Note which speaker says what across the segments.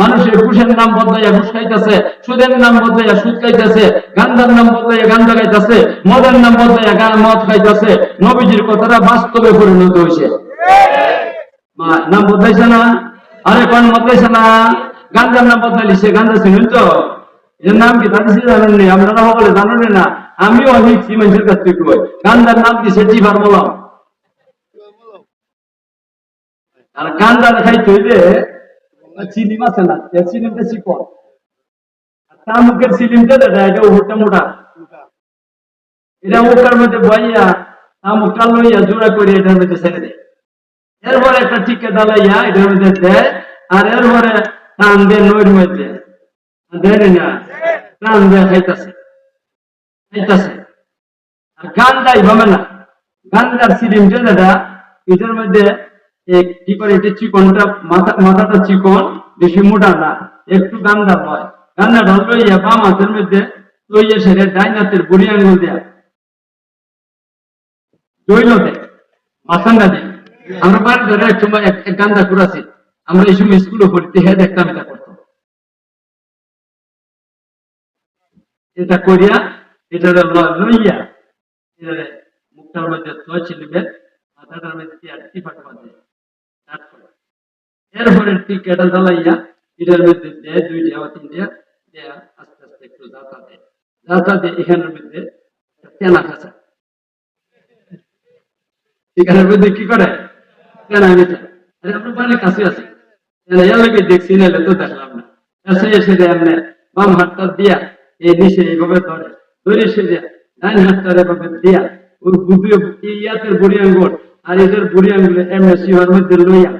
Speaker 1: মানুষের ঘুষের নাম বদলাইয়া ঘুষ খাইতেছে, সুদের নাম বদলাইয়া সুদ খাইতেছে, গান্ধার নাম বদলাইয়া গান্ধা খাইতেছে, মদের নাম বদলাইয়া মদ খাইতেছে। নবীজির কথাটা বাস্তবে পরিণত হয়েছে। নাম বদলাইছে না? আরে কোন বদলাইছে না? গান্ধার নাম বদলাইছে। গান্ধা ছিলেন তো এর নাম কি তাদের জানেন নি? আপনারা সকলে জানেন না? আমিও অনেক মানুষের কাছ থেকে গান্ধার নাম দিছে টিভার মলম। আর গান্ধা খাইতে হইলে চিলিম আছে না, চিলিমটা চিকন, তামুকের চিলিমটা দেখা এটা ওটা মোটা। এটা ওটার মধ্যে বইয়া তামুকটা লইয়া জোড়া করে এটার মধ্যে ছেড়ে দেয়। এরপরে একটা টিকে দালাইয়া এটার মধ্যে দেয়, আর এরপরে টান দেয় নইর মধ্যে দেয় না, টান দেয় খাইতেছে খাইতেছে। আর গান্ধাই ভাবে না, গান্ধার চিলিমটা দাদা এটার মধ্যে কি করে এটা চিকনটা মাথাটা চিকন, বেশি মোটা না, একটু গান্ধা হয়। গান্ধাটা লইয়া বাম হাতের মধ্যে লইয়া সেরে ডাইন হাতের বুড়ি আঙুল দেয়া জৈল দেয় মাথাঙ্গা দেয়। আমরা বাড়ি ধরে এক সময় এক গান্ধা করেছি, আমরা এই সময় স্কুলে পড়তে হ্যাঁ দেখতাম এটা করতাম। এটা করিয়া এটা লইয়া মুখটার মধ্যে ছিলিবে, মাথাটার মধ্যে টিফাট বাঁধে। এরপরে টিকেটা জ্বালাইয়া এটার মধ্যে দেয় দুইটা বা তিনটা দেয়া, আস্তে আস্তে একটু যাতা দেয়, যাতা দিয়ে এখানের মধ্যে তেনা খাঁচা, এখানের মধ্যে কি করে তেনা মিঠা। আপনার বাড়ির কাছে আছে দেখছি, নাহলে তো দেখলাম না। এসে এমনি বাম হাতটা দিয়া এই নিচে এইভাবে ধরে, ধরে সে দেয়া ডাইন হাতটার এভাবে দিয়া ওই ইয়াতের বুড়ি আঙ্গুল আর এদের বুড়ি আঙ্গুলে এমনি শিবার মধ্যে লইয়া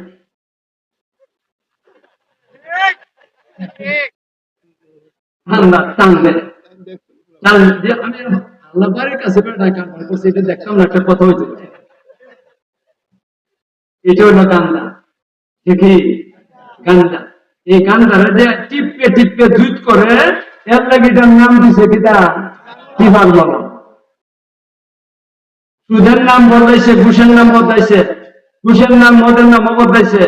Speaker 1: দেখতাম না, একটা কথা হইতে এটা হলো গান্দা। দেখি গান্দা, এই গান্ধারে যে টিপকে টিপকে দুধ করে এর লাগে এটার নাম দিছে কিটা টিফার বলো। সুদের নাম বদলাইছে, ঘুষের নাম বদলাইছে, ঘুষের নাম মদের নাম বদলাইছে।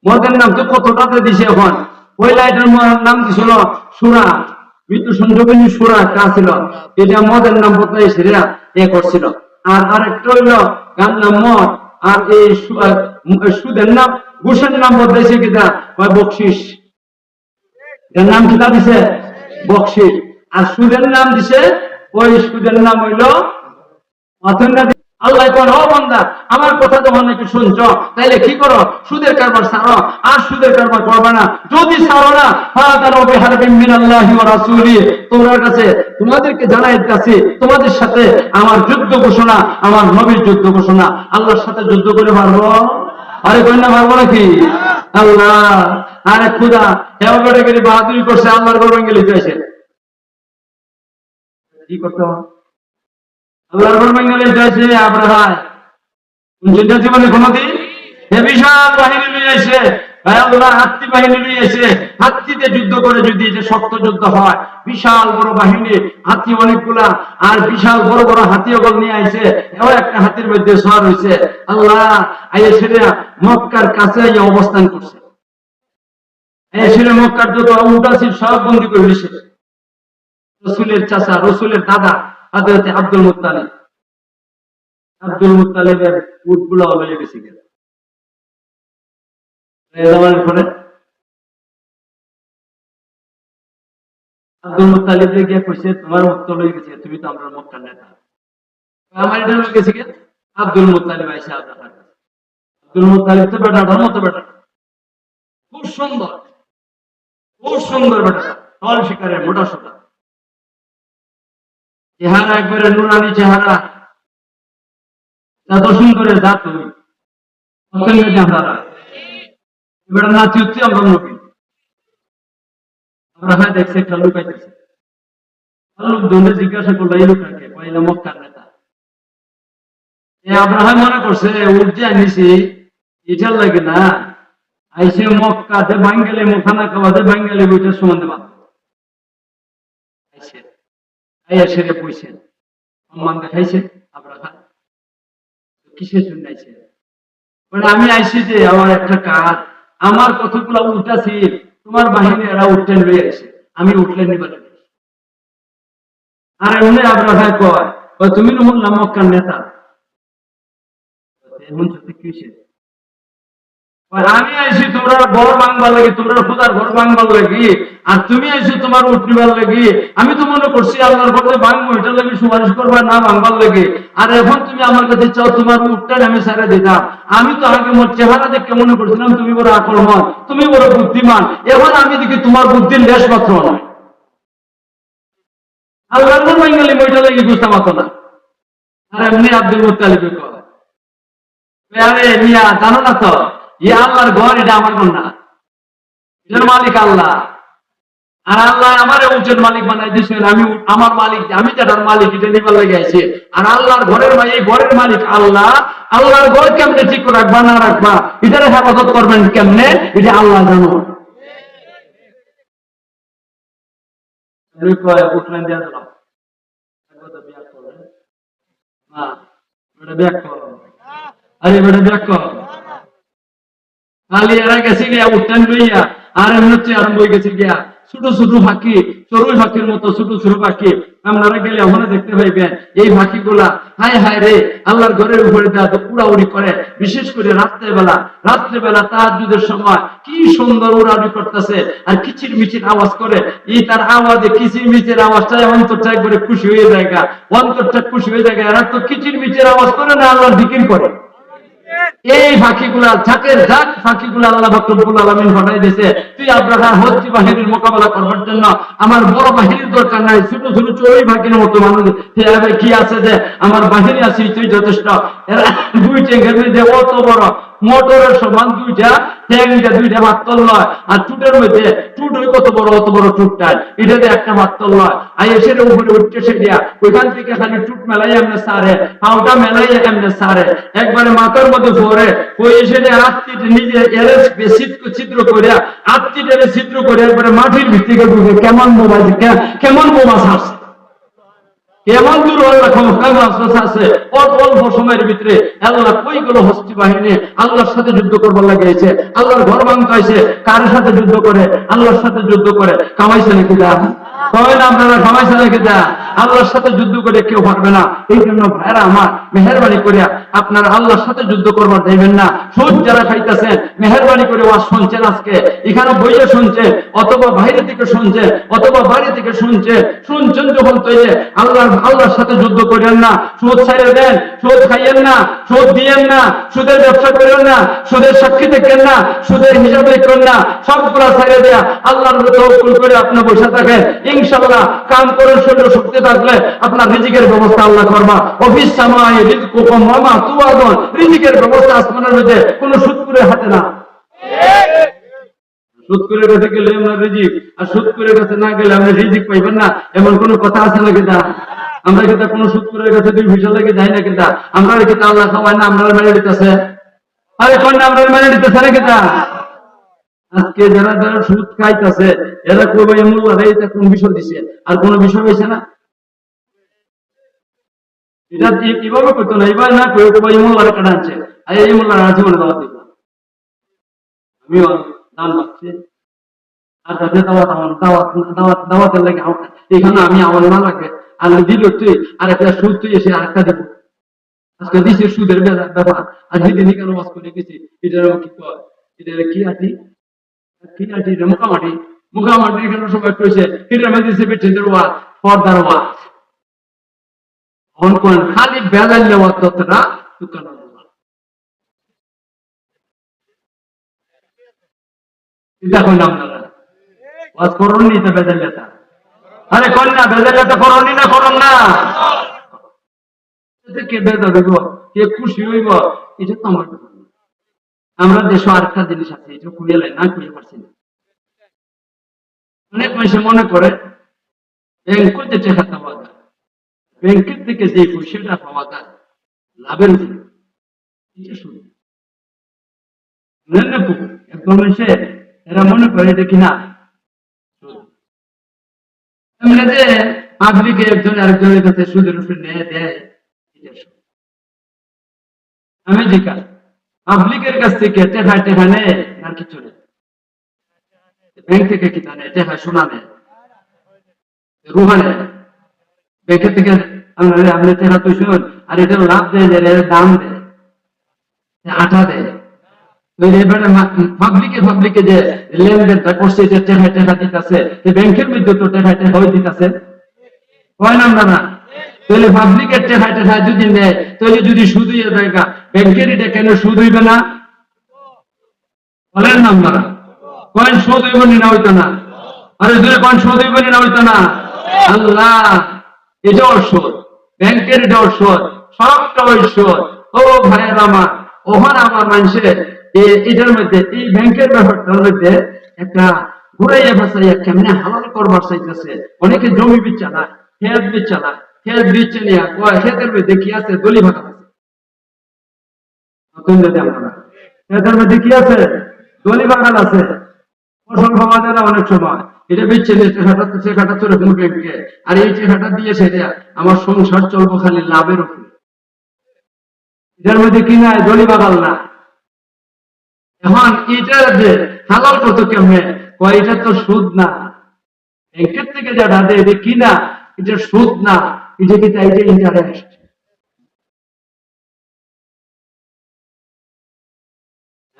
Speaker 1: মদের নাম তো কতটাতে দিছে এখন। ওই লাইটের নাম দিছিল সুরা, মৃত্যু সংযোগী সুরা একটা ছিল, এটা মদের নাম বদলাইছে রে এ করছিল। আর আরেকটা হইল গান নাম মদ, আর এই সুদের নাম ঘুষের নাম বদলাইছে কিটা বকশিস, এর নাম কিটা দিছে বকশিস। আর সুদের নাম দিছে ওই সুদের নাম হইল অর্থনীতি। আল্লাহ কোন ও বান্দা আমার কথা যখন একটু শুনছ তাইলে কি করো, সুদের কারবার ছাড়ো, আর সুদের কারবার করবে না। যদি ছাড়ো না তোমার কাছে তোমাদেরকে জানাই দিতেছি, তোমাদের সাথে আমার যুদ্ধ ঘোষণা, আমার নবীর যুদ্ধ ঘোষণা। আল্লাহর সাথে যুদ্ধ করে পারবো? আরে কন্যা পারবো নাকি? আল্লাহ আরে খুদা এভাবে গেলে বাহাদুরি করছে, আল্লাহর গরম গেলে চাইছে কি করতে হবে? আল্লাহর বাঙালি যাইছে আব্রাহাম চিন্তা জীবনে কোনদিন বিশাল বাহিনী নিয়ে এসে হাত্তি বাহিনী নিয়ে এসে হাত্তিতে যুদ্ধ করে, যদি এটা শক্ত যুদ্ধ হয়, বিশাল বড় বাহিনী, হাতি অনেকগুলা, আর বিশাল বড় বড় হাতিও নিয়ে আইছে, এও একটা হাতির মধ্যে সওয়ার হয়েছে। আল্লাহ আইসে মক্কার কাছে অবস্থান করছে, এসে মক্কার যত উটা ছিল সব বন্দী করে দিয়েছে। রসুলের চাচা, রসুলের দাদা হযরত আব্দুল মুত্তালিব, আব্দুল মুত্তালিবের উটগুলো লয়ে গেছে গেল পরে। আব্দুল মুত্তালিব গিয়ে কইছে তোমার উট লয়ে গেছে, তুমি তো আমরা মক্কার নেতা, আমার এটা লয়ে গেছে গেল। আব্দুল মুত্তালিব আইসা আব্দুল মুত্তালিব তো বেটাটার মতো, বেটা খুব সুন্দর, খুব সুন্দর বেটা, ফল শিকারের মোটা সোটা চেহারা, একবারে নুরানি চেহারা, এত সুন্দরের যা তুমি এবার নাচি হচ্ছে আমরা নবী। আমরা হ্যাঁ দেখছি একটা লোক আইতেছে, লোকজনকে জিজ্ঞাসা করলো এই লোকটাকে, পাইলাম মক্কার নেতা। আব্রাহাম মনে করছে উঠ যে আনিছি এটার লাগে না, আইসে মক্কাতে বাঙ্গালি মুখানা খাওয়াতে বাঙ্গালি বইটার সমান বাঁধ আইসে আইয়া সেরে পয়সেন সম্মান দেখাইছে। আব্রাহাম কিসের জন্য আইছে? আমি আইসি যে আমার একটা কাজ, আমার কতগুলো উল্টা ছিল তোমার বাহিনী এরা উঠলেন লইয়া এসে আমি উঠলেন নিবার আর এমনি আপনার ভাই কয় তুমি শুনলাম মক্কার নেতা এমন সত্যি কিসে আমি আইসি তোমরা ঘর ভাঙবার লাগি তোমরা খোদার ঘর ভাঙবার লাগি আর তুমি আইসি তোমার উঠবার লাগি আমি তো মনে করছি আল্লাহর ঘরে ভাঙবো এটা লাগি সুপারিশ করবার না ভাঙবার লাগে আর এখন তুমি আমার কাছে চাও তোমার উঠটা আমি ছেড়ে দিতাম আমি তো আগে মোট চেহারা দেখে মনে করছিলাম তুমি বড় আকর্মণ তুমি বড় বুদ্ধিমান এখন আমি দেখি তোমার বুদ্ধির লেশ মাত্র নয় আল্লাহর ঘর ভাঙলে ওইটা লাগি বুঝতে পারতো না আর এমনি আব্দুল মুত্তালিব কয় আরে মিয়া জানো না তো আল্লাহর ঘর এটা আমার ঘর না এটার মালিক আল্লাহ আর আল্লাহ আমার উটের মালিক বানাই দিয়েছেন আমি আমার মালিক আমি যেটার মালিক এটা নিবার লেগে আছি আর আল্লাহর ঘরের এই ঘরের মালিক আল্লাহ আল্লাহর ঘর কেমনে ঠিক রাখবা না রাখবা এটার হেফাজত করবেন কেমনে এটা আল্লাহ জানো উঠলেন দিয়ে দিলাম আরে বেটা দেখ খালি এরা গেছে গিয়া উঠতেন লইয়া আর এমনি আরম্ভ হয়ে গেছে গিয়া ছোট ছোট ফাঁকি চড়ুই ফাঁকির মতো ছোট ছোট পাখি আপনারা গেলে ওখানে দেখতে পাইবেন এই ফাঁকি গুলা হায় হায় রে আল্লাহর ঘরের উপরে দেওয়া তো উড়াউড়ি করে বিশেষ করে রাত্রেবেলা তাহাজ্জুদের সময় কি সুন্দর উড়াউড়ি করতেছে আর কিচির মিচির আওয়াজ করে এই তার আওয়াজে কিচির মিচির আওয়াজটা অন্তরটা একবারে খুশি হয়ে যায় অন্তরটা খুশি হয়ে যায় এরা তো কিচির মিচির আওয়াজ করে না আল্লাহর জিকির করে এই ফাঁকিগুলা ঝাঁকের ঝাঁক ফাঁকিগুলা আল্লাহ রব্বুল আলামিন ঘটাই দিয়েছে তুই আব্রাহার হজ্জি বাহিনীর মোকাবেলা করবার জন্য আমার বড় বাহিনীর দরকার নাই ছোট ছোট চড়ুই ফাঁকির মতো মানুষ কি আছে যে আমার বাহিনী আছে তুই যথেষ্ট এরা দুই ট্যাঙ্কের মধ্যে অত বড় মোটরের সমান দুইটা ট্যাঙ্কে দুইটা মাত্তল নয় আর টুটের মধ্যে টুট ওই কত বড় অত বড় টুটটা এটাতে একটা মাত্তল নয় আর এসে উপরে উঠতে সে দিয়া ওইখান থেকে খালি টুট মেলাই এমনি সারে পাউটা মেলাই এমনি সারে একবারে মাথার মধ্যে ভরে ওই এসে আত্মীয় নিজে এর ছিদ্র করে আত্মীয় ছিদ্র করে একবারে মাটির ভিত্তিকে ঢুকে কেমন মোবাইল কেমন বোমা ছাড়ছে কেমন দূর আছে অল্প সময়ের ভিতরে আল্লাহ কইগুলো হস্তি বাহিনী আল্লাহর সাথে যুদ্ধ করবার লাগিয়েছে আল্লাহর ঘর ভাঙতে কার সাথে যুদ্ধ করে আল্লাহর সাথে যুদ্ধ করে কামাইছে নাকি দা কয় না আপনারা কামাইছে নাকি দা আল্লাহর সাথে যুদ্ধ করে কেউ পারবে না এই জন্য ভাইরা আমার মেহরবানি করিয়া আপনারা আল্লাহর সাথে যুদ্ধ করবার দেবেন না সুদ যারা খাইতেছেন মেহরবানি করে ওয়াজ শুনছেন আজকে এখানে বইয়ে শুনছেন অথবা বাইরে থেকে শুনছেন অথবা বাড়ি থেকে শুনছেন যখন তৈরি আল্লাহর সাথে যুদ্ধ করেন না সুদ ছাইড়ে দেন সুদ খাইয়েন না সুদ দিয়েন না সুদের ব্যবসা করেন না সুদের সাক্ষী দেখেন না সুদের হিসাব দেখেন না সবগুলা ছাইড়ে দেয়া আল্লাহর তাওয়াক্কুল করে আপনি বসে থাকেন ইনশাআল্লাহ কাম করে শরীর শক্তি থাকলে আপনার রিজিকের ব্যবস্থা আল্লাহ করবা অফিস সামায় রিজকুকুম ওয়া মা তুআদুন রিজিকের ব্যবস্থা আসমানের মধ্যে কোনো সুদকুরের হাতে না সুদকুরের কাছে গেলে আমরা রিজিক আর সুদকুরের কাছে না গেলে আমরা রিজিক পাইবেন না এমন কোনো কথা আছে নাকি না আমরা কিন্তু কোনো সুদকুরের কাছে দুই ভিসা লাগে যাই না কিন্তু আমরা কিন্তু আল্লাহ খাওয়াই না আমরা মেনে নিতেছে আরে কোন আমরা মেনে নিতেছে না কিন্তু আজকে যারা যারা সুদ খাইতেছে এরা কইবে মোল্লা এটা কোন বিষয় দিছে আর কোন বিষয় হইছে না এটা কিভাবে করতো না এবার না কই কই মোল্লার কাটা আছে আর এই মোল্লার আছে মনে দাওয়াত দিব আমিও দান পাচ্ছি আর তাতে দাওয়াতের লাগে এখানে আমি আমার না লাগে আর দিল তুই আর একটা সুদ তুই এসে আরেকটা দিব আজকে দিছে সুদের ব্যাপার আর সেদিনই কেন ওয়াজ করে গেছি এটার কি কয় এটা কি আটি মুখামাটি এখানে সবাই কইছে এটার মধ্যে দিছে বেটেন্দ্র ওয়াজ পর্দার ওয়াজ অন কোন খালি বেলাল নেওয়ার ততটা দোকান এটা কই নাম না ওয়াজ করুন নি তো বেজাল লেতা আরে কোন না বেজাল লেতা করুন নি না করুন না কে বেজাল হইব কে খুশি হইব এটা তো আমার আমরা দেশে আরেকটা জিনিস আছে এটা কুড়িয়ে লাই না কুড়িয়ে পারছি না অনেক মানুষ মনে করে ব্যাংক করতে টাকা পাওয়া যায় ব্যাংকের থেকে যে পয়সাটা পাওয়া যায় লাভের উপরে এটা শুরু একদম এসে এরা মনে করে এটা কিনা যে পাবলিকে একজন আরেকজনের কাছে সুদের উপরে নেয় দেয় আমি জিজ্ঞাসা পাবলিকের কাছ থেকে টেকা নেয় আর কিছু নেই ব্যাংক থেকে কি জানে টাকা শোনা নেয় রুহানে ব্যাংকের থেকে আপনি টাকা তো শুনুন আর এটা লাভ দেয় দাম দেয় আঠা দেয় পাবলিকে যে লেনদেনটা করছে যে টাকা দিতেছে ব্যাংকের মধ্যে তো টাকা হয়ে দিতেছে হয় না না তাহলে পাবলিকের টাকা যদি নেয় তাহলে যদি সুদ হয়ে যায় ব্যাংকের এটা কেন সুদ হইবে না বলেন না আপনারা কয়েন সুদ হইব না হইতো না আরে যদি কয়েন সুদ হইব না হইতো না আল্লাহ এটাও সুদ ব্যাংকের এটাও সুদ সবটাও সুদ ও ভাইয়ের আমার ওখানে আমার মানুষের এটার মধ্যে এই ব্যাংকের ব্যাপারটার মধ্যে একটা ঘুরাইয়া ভাসাইয়া কেমনে হালাল করবার চাইতেছে অনেকে জমি বিচ্ছা না খেত বিচ্ছা না খেত বিচ্ছে নিয়ে খেতের মধ্যে কি আছে দলি ভাঙা আছে খেতের মধ্যে কি আছে দলি বাগান আছে ফসল পাওয়া যায় না অনেক সময় এটা বিচ্ছে নিয়ে চেখাটা চলে কোনো ব্যাংকে আর এই চেখাটা দিয়ে সেটা আমার সংসার চলবো খালি লাভের উপরে এটার মধ্যে কি নাই দলি বাগাল না এখন এটা যে হালাল কত কেমনে এটা তো সুদ না ব্যাংকের থেকে যেটা দেয় এটা কি না এটা সুদ না এটা কি তাই যে ইন্টারেস্ট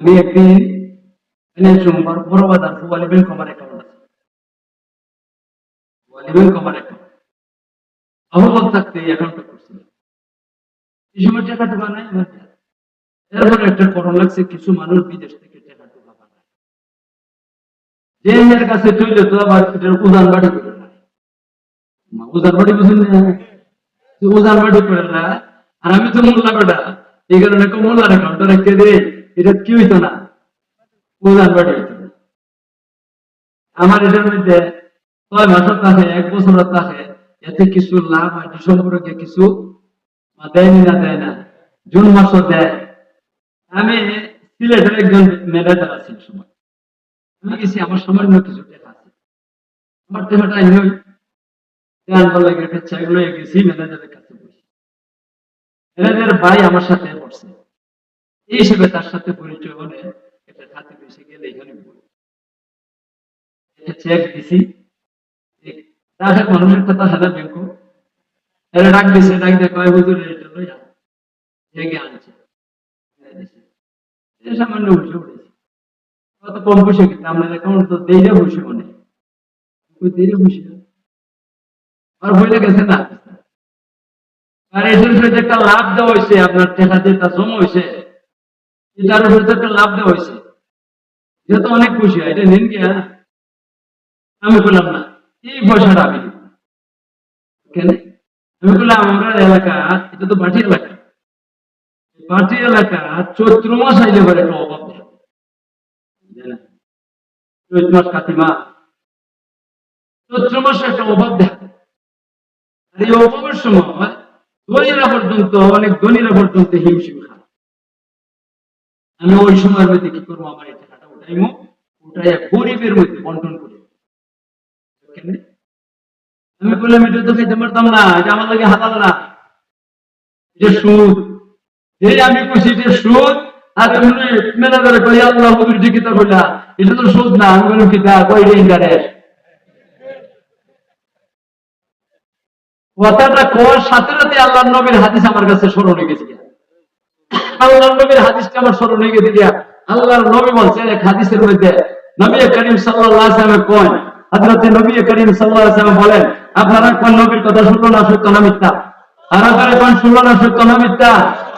Speaker 1: আমি একদিন সোমবার বড় বাজার ফুয়ালি ব্যাংক আমার অ্যাকাউন্ট আছে ফুয়ালি ব্যাংক আমার অ্যাকাউন্ট অবগত থাকতে এই অ্যাকাউন্টটা করছিলাম এই সময় টাকা ঢোকা নাই এরপরে একটা করণ লাগছে কিছু মানুষ বিদেশ থেকে টাকা ঢোকা বানায় যে এর কাছে চললে তো আবার এটার উজান বাড়ি করে না উজান বাড়ি বুঝুন না উজান বাড়ি করে না আর আমি তো মোল্লা বেটা এই কারণে মোল্লার অ্যাকাউন্টটা রেখে দিই এটা কি হইতো না উজান বাড়ি হইতো না আমার এটার মধ্যে 6 মাসও থাকে 1 বছরও থাকে এতে কিছু লাভ হয় সম্পর্কে কিছু দেয়নি না দেয় না জুন মাসও দেয় আমি সিলেটের একজন ম্যানেজার আছি সময় আমি গেছি আমার সামান্য কিছু টাকা আছে আমার টাকাটা এনে বলে একটা চেক লয়ে গেছি ম্যানেজারের কাছে বসে ম্যানেজার ভাই আমার সাথে পড়ছে এই হিসেবে তার সাথে পরিচয় হলে একটা হাতে বেশি গেলে এখানে বলি একটা চেক দিছি তাহলে মানুষের কথা সাদা ব্যাংক এরা ডাক দিছে ডাক দিয়ে কয় হুজুর এটা লইয়া জেগে আনছে সামান্য বসে উঠেছি কত কম বসে কিন্তু আপনার অ্যাকাউন্ট তো দেইলে বসে মনে দেইলে বসে আর বইলে গেছে না আর এটার সাথে একটা লাভ দেওয়া হয়েছে আপনার টাকা দিয়ে তা জমা হয়েছে এটার সাথে একটা লাভ দেওয়া হয়েছে এটা তো অনেক খুশি হয় এটা নিন গিয়া আমি বললাম না এই পয়সাটা আমি কেন আমি বললাম আমরা এলাকা এটা তো বাটি এলাকা বাটি এলাকা চৈত্র মাস আইলে পরে একটা অভাব দেয় চৈত্র মাস কাতিমা চৈত্র মাসে একটা অভাব দেয় আর এই অভাবের সময় ধনীরা পর্যন্ত অনেক ধনীরা পর্যন্ত হিমশিম খায় আমি ওই সময়ের মধ্যে কি করবো আমার এই টাকাটা উঠাইমো উঠাইয়া গরিবের মধ্যে বন্টন করি আমি বললাম এটা তো খেতে পারতাম না এটা আমার লাগে হালাল না এটা সুদ এই আমি কইছি যে সুদ আর ম্যানেজারে কই আল্লাহ হুজুর জি কিতা কইলা এটা তো সুদ না আমি বললাম কিতা কই রে ইন্টারেস্ট কথাটা কোয়ার সাথে সাথে আল্লাহর নবীর হাদিস আমার কাছে স্মরণে গেছে আল্লাহর নবীর হাদিসটা আমার স্মরণে গেছে গিয়া আল্লাহর নবী বলছেন এক হাদিসের মধ্যে নবী করিম সাল্লাল্লাহু আলাইহি ওয়াসাল্লাম কয় হযরত নবী করিম সাল্লাল্লাহু আলাইহি ওয়াসাল্লাম বলেন আপনারা কোন নবীর কথা শুনলো না সত্য না মিথ্যা আরাধনে কোন শুনলো না সত্য না মিথ্যা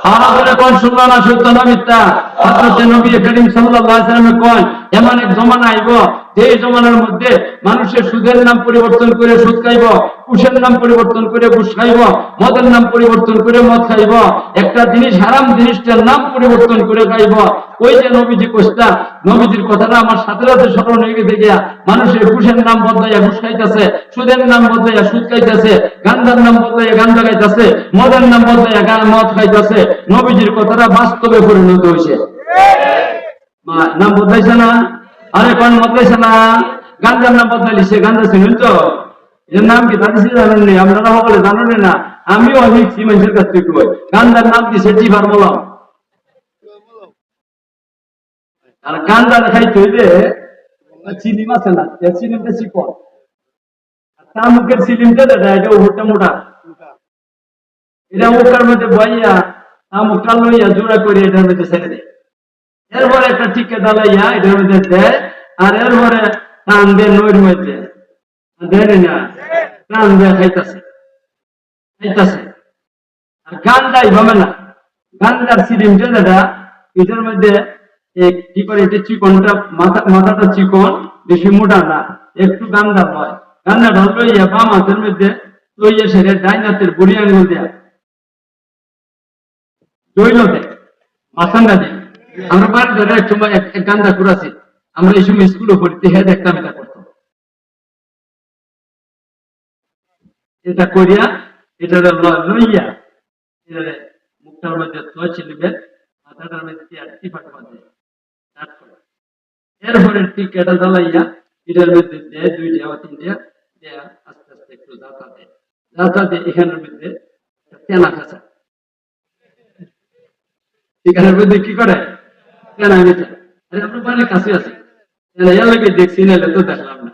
Speaker 1: আরাধনে কোন শুনলো না সত্য না মিথ্যা হযরত নবী করিম সাল্লাল্লাহু আলাইহি ওয়াসাল্লাম কয় এমন এক জমানা আইব যে জমানার মধ্যে মানুষের সুদের নাম পরিবর্তন করে সুদ খাইব ঘুষের নাম পরিবর্তন করে ঘুষ খাইব মদের নাম পরিবর্তন করে মদ খাইব একটা জিনিস হারাম জিনিসটার নাম পরিবর্তন করে খাইব ওই যে নবীজি কইতা নবীজির কথাটা আমার সাথে সাথে স্মরণ হয়ে গেছে গিয়া মানুষের ঘুষের নাম বদলাইয়া ঘুষ খাইতেছে সুদের নাম বদলাইয়া সুদ খাইতেছে গান্ধার নাম বদলাইয়া গান্ধা খাইতেছে মদের নাম বদলাইয়া মদ খাইতেছে নবীজির কথাটা বাস্তবে পরিণত হয়েছে নাম বদলাইছে না আরে কোন বদলাইছে না গান্ধার নাম বদলাইছে গান্ধা শুনুন তো এর নাম কি তাদের জানেন নি আপনারা সকলে জানেন না আমিও অনেক মানুষের কাছ থেকে কই গান্ধার নাম দিছে টিভার মলম আর গান্ধা খাইতে হইলে চিলিম আছে না, এর চিলিমটা চিকন, তামুকের চিলিমটা যেটা এটা উপরটা মোটা। এটা ওটার মধ্যে বইয়া তামুকটা লইয়া জোড়া করে এটার মধ্যে ছেড়ে দেয়। এরপরে একটা টিকে দালাইয়া এটার মধ্যে দেয়, আর এরপরে টান দিয়ে নইর মধ্যে দেয় না, টান দিয়ে খাইতেছে। আর গান্ডাই হবে না, গান্ডার সিলিমটা যেটা এটার মধ্যে কি করে, এটা চিকনটা মাথাটা চিকন, বেশি মোটা না, একটু গান্ডা হয়। গান্ডাটা লইয়া বাম হাতের মধ্যে লইয়া সেটা ডাইন হাতের বুড়ি আঙুল দেয়া জৈল দেয়, মাথান্ডা দেয়। আমরা বাড়ি ধরে এক সময় এক গান্দা করেছি, আমরা এই সময় স্কুলে পড়তে হ্যাঁ দেখতাম এটা করতাম। এটা করিয়া এটা লইয়া মুখটার মধ্যে ছিলিবে, মাথাটার মধ্যে টিফাট বাঁধে, এরপরে টিকাটা জ্বালাইয়া এটার মধ্যে দেয়, দুইটা বা তিনটা দেয়া আস্তে আস্তে একটু যাতা দেয়, যাতা দিয়ে এখানের মধ্যে তেনা খাঁচা, এখানের মধ্যে কি করে তেনা মিঠা। আপনার বাড়ির কাছে আছে, দেখছি না তো দেখলাম না,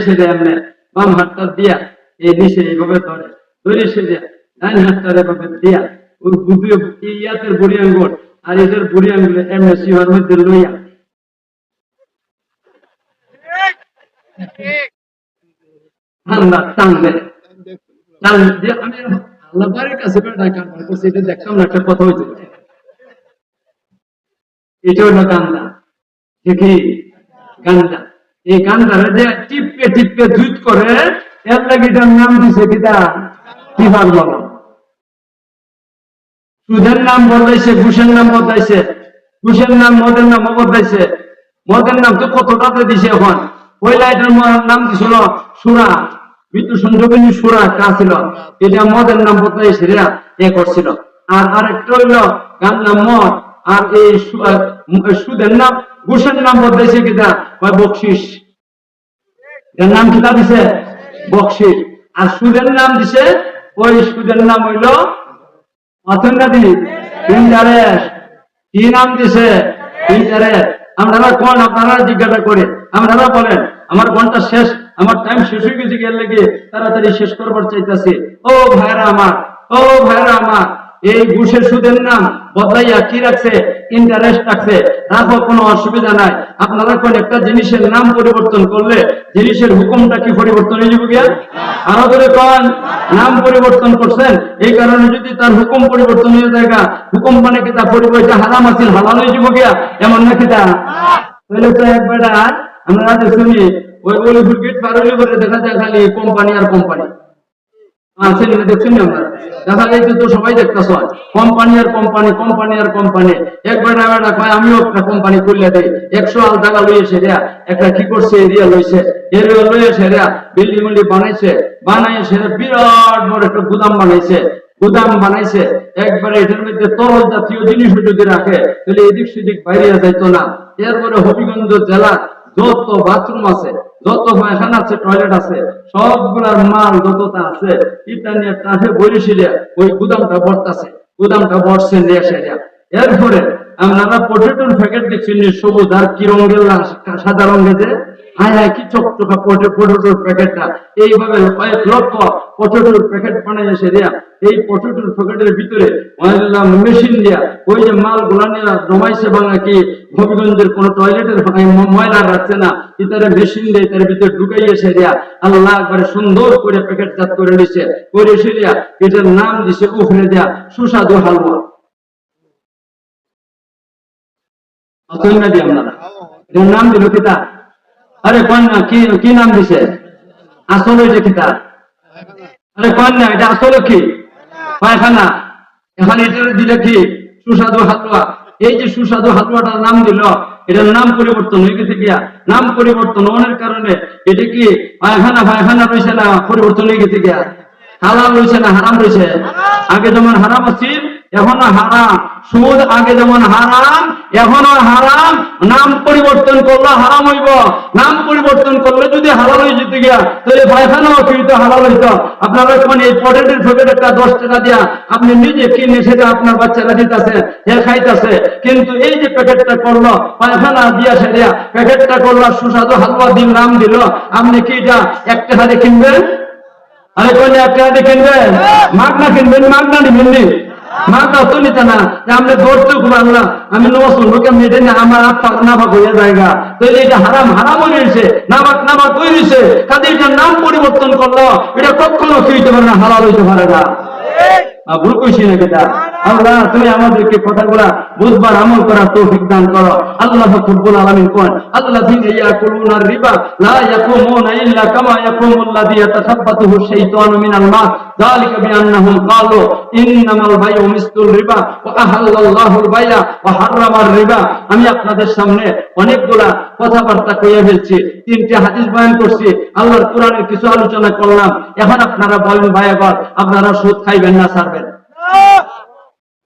Speaker 1: সেটা এমনি বাম হাতটা দিয়া এই নিচে এইভাবে ধরে, ধরে সে দেয়া ডাইন হাতটার এভাবে দিয়া ওই ইয়াতের বুড়ি আঙ্গুল আর এদের বুড়ি আঙ্গুলে এমনি সিমার মধ্যে লইয়া ঠান্ডা টান দেয়। আমি আল্লাহ বাড়ির কাছে এটা দেখতাম না, একটা কথা হইতে, এটা হলো গান্দা। দেখি গান্দা, এই গান্ধারে যে টিপকে টিপকে দুধ করে, এর লাগে এটার নাম দিছে কিতা টিফার বলো। সুদের নাম বদলাইছে, ঘুষের নাম বদলাইছে, ঘুষের নাম মদের নাম বদলাইছে, মদের নাম তো কতটাতে দিছে এখন। পয়লা এটার নাম দিছিল সুরা, মৃত্যু সংযোগিনী সুরা একটা ছিল, এটা মদের নাম বদলাইছে এ করছিল। আর আরেকটা হইল গান নাম মদ, আর এই সুদের নাম ঘুষের নাম বদলাইছে কিতা বকশিস, এর নাম কিতা দিছে বকশিস। আর সুদের নাম দিছে, ওই সুদের নাম হইল অথন্যাদি ইন্টারেস্ট। কি নাম দিছে ইন্টারেস্ট। আপনারা কোন, আপনারা জিজ্ঞাসা করে আপনারা বলেন, আমার ঘন্টা শেষ, আমার টাইম শেষ হয়ে গেছে, গেলে গিয়ে তাড়াতাড়ি শেষ করবার চাইতেছি। ও ভাইরা আমার, ও ভাইরা আমার, এই ঘুষের সুদের নাম বদলাইয়া কি রাখছে ইন্টারেস্ট রাখছে, রাখো কোনো অসুবিধা নাই। আপনারা কোন একটা জিনিসের নাম পরিবর্তন করলে জিনিসের হুকুমটা কি পরিবর্তন হয়ে যাবে গিয়া? আরো ধরে কোন নাম পরিবর্তন করছেন, এই কারণে যদি তার হুকুম পরিবর্তন হয়ে যায়, হুকুম মানে কি তা পরিবর্তন হারাম আছিল হালাল হয়ে যাবে গিয়া, এমন নাকি তা? তাহলে তো একবার আমরা শুনি ওই অলিপুর গেট পার হইলে পরে দেখা যায় খালি কোম্পানি আর কোম্পানি দেখছেন না, আমরা দেখা যাইছে তো সবাই দেখতেছ কোম্পানি আর কোম্পানি, কোম্পানি আর কোম্পানি। একবার কয় আমিও একটা কোম্পানি খুললে দেয়, 100 আল টাকা লইয়ে সেরিয়া একটা কি করছে এরিয়া লইছে, এরিয়া লইয়ে সেরিয়া বিল্ডিং উল্ডিং বানাইছে, বানাইয়ে সেটা বিরাট বড় একটা গুদাম বানাইছে, গুদাম বানাইছে। একবারে এটার মধ্যে তরল জাতীয় জিনিস যদি রাখে তাহলে এদিক সেদিক বাইরে যাইতো না। এরপরে হবিগঞ্জ জেলা যত বাথরুম আছে, যত পায়খানা আছে, টয়লেট আছে, সবগুলার মাল যতটা আছে এটা নিয়ে কাঠে বইরে ওই গুদামটা ভরতাছে, গুদামটা ভরছে নিয়ে সেরিয়া। এরপরে আপনারা পটেটোর প্যাকেট দেখছেন সবুজ আর কি রঙের সাদা রঙের, যে হায় হায় কি চকচকা পটেটোর প্যাকেটটা, এইভাবে কয়েক লক্ষ পটেটোর প্যাকেট বানাইয়া সেরিয়া এই পটেটোর প্যাকেটের ভিতরে মেশিন দিয়া ওই যে মাল গুলা নিয়ে জমাইছে, বাংলা কি হবিগঞ্জের কোন টয়লেটের ময়লা রাখছে না, ইতারে মেশিন দিয়ে তার ভিতরে ঢুকাইয়া সেরিয়া আল্লাহ একবারে সুন্দর করে প্যাকেট জাত করে নিছে, করে সেরিয়া এটার নাম দিছে উফরে দেয়া সুস্বাদু হালুয়া। নাম দিল কিতা? আরে কন্যা কি নাম দিছে আসলে যে কিতা? আরে কন্যা এটা আসলে কি পায়খানা, এখন এটা দিলে কি সুস্বাদু হালুয়া। এই যে সুস্বাদু হালুয়াটার নাম দিল, এটার নাম পরিবর্তন হয়ে গেছে গিয়া। নাম পরিবর্তন হওয়ার কারণে এটা কি পায়খানা পায়খানা রয়েছে না পরিবর্তন হয়ে গেছে গিয়া, হালাল রয়েছে না হারাম রয়েছে? আগে যেমন হারাম আছিল এখনো হারাম, সুদ আগে যেমন হারাম এখনো হারাম, নাম পরিবর্তন করলে হারাম হইব, নাম পরিবর্তন করলে যদি হালাল হয়ে যেতে গিয়া তাহলে পায়খানাও কিন্তু হালাল হইতো। আপনারা কোন এই পটেটোর প্যাকেটটা 10 টাকা দিয়া আপনি নিজে কিনে সেটা আপনার বাচ্চারা দিতেছে, হে খাইতেছে, কিন্তু এই যে প্যাকেটটা করলো পায়খানা দিয়া সেটা প্যাকেটটা করলো সুস্বাদু হালুয়া দিন নাম দিল, আপনি কি এটা 1 টাকা দিয়ে কিনবেন? আরে কোন 1 টাকা দিয়ে কিনবেন? মাগনা কিনবেন, মাগনা নিবেন, মাগনা তো নিতে না। আমরা ধরতে পারলাম আমি লোকে মেটে না, আমার আত্মা নাবাক হয়ে জায়গা, তো এটা হারাম হারাম হয়েছে, নাবাক নাবাক হয়েছে, কাজে এটার নাম পরিবর্তন করলো, এটা কখনো কি হইতে পারে না, হালাল হইতে পারে না। ভুল কইছি না বেটা? আল্লাহ তুমি আমাদেরকে কথাগুলা বুঝবার আমল করার তৌফিক দান করো। আল্লাহ রব্বুল আলামিন কোন আল্লাযীনা ইয়াকুলুনা রিবা লা ইয়াকুমুনা ইল্লা কামা ইয়াকুমুল্লাযী ইয়াতাখাব্বাতুহু শাইতানু মিনাল মাস যালিকা বিআন্নাহুম ক্বালু ইন্নামাল বাইউ মিসলুর রিবা ওয়া আহাল্লাল্লাহুল বাই'a ওয়া হাররামার রিবা। আমি আপনাদের সামনে অনেকগুলা কথাবার্তা কইয়া ফেলছি, 3টি হাদিস বয়ান করছি, আল্লাহর কোরআনের কিছু আলোচনা করলাম। এখন আপনারা বলেন ভাইয়াগণ, আপনারা সুদ খাইবেন না ছাড়বেন?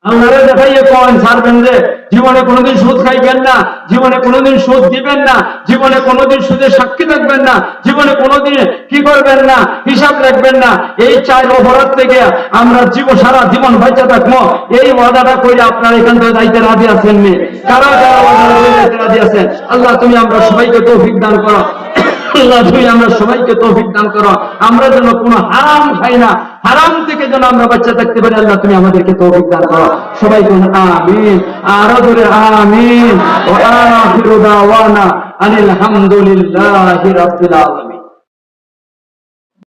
Speaker 1: আল্লাহরে দেখাইয়ে কোন ছাড়বেন যে জীবনে কোনোদিন সুদ খাইবেন না, জীবনে কোনোদিন সুদ দিবেন না, জীবনে কোনোদিন সুদের সাক্ষী থাকবেন না, জীবনে কোনোদিন কি করবেন না, হিসাব রাখবেন না। এই 4 অপরাধ থেকে আমরা সারা জীবন বেঁচে থাকবো, এই ওয়াদাটা করে আপনারা এখান থেকে যাইতে রাজি আছেন নি? কারা কারা ওয়াদা যাইতে রাজি আছেন? আল্লাহ তুমি আমরা সবাইকে তৌফিক দান করো। আল্লাহ তুমি আমরা সবাইকে তৌফিক দান করো, আমরা যেন কোনো হারাম খাই না, হারাম থেকে যেন আমরা বাচ্চা থাকতে পারি। আল্লাহ তুমি আমাদেরকে তৌফিক দান করো। সবাই বলুন আমিন, আরো জোরে আমিন। ওয়া আখিরু দাওয়ানা আনিল হামদুলিল্লাহি রাব্বিল আলামিন।